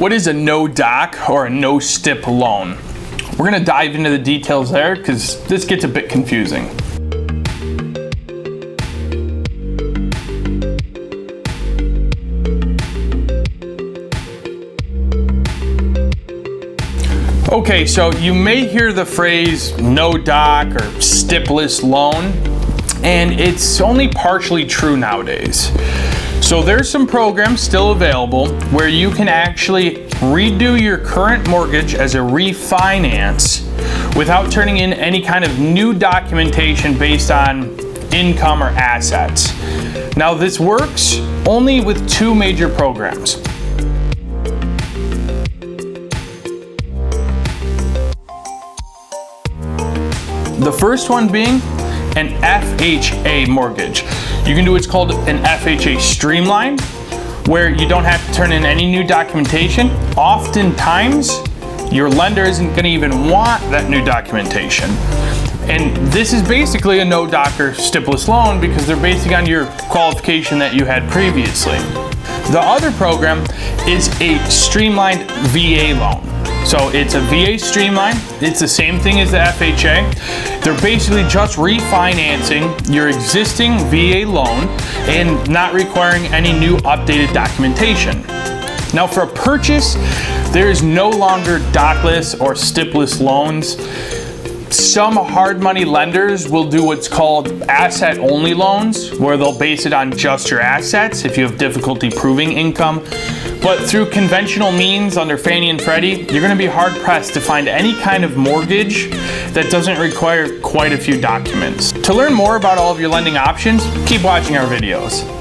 What is a no doc or a no stip loan? We're going to dive into the details there because this gets a bit confusing. Okay, so you may hear the phrase no doc or stipless loan, and it's only partially true nowadays. So there's some programs still available where you can actually redo your current mortgage as a refinance without turning in any kind of new documentation based on income or assets. Now this works only with two major programs. The first one being an FHA mortgage. You can do what's called an FHA Streamline, where you don't have to turn in any new documentation. Oftentimes, your lender isn't going to even want that new documentation. And this is basically a no doc or stipless loan because they're basing on your qualification that you had previously. The other program is a streamlined VA loan. So it's a VA Streamline. It's the same thing as the FHA. They're basically just refinancing your existing VA loan and not requiring any new updated documentation. Now for a purchase, there is no longer docless or stipless loans. Some hard money lenders will do what's called asset only loans, where they'll base it on just your assets if you have difficulty proving income. But through conventional means under Fannie and Freddie, you're going to be hard pressed to find any kind of mortgage that doesn't require quite a few documents. To learn more about all of your lending options, keep watching our videos.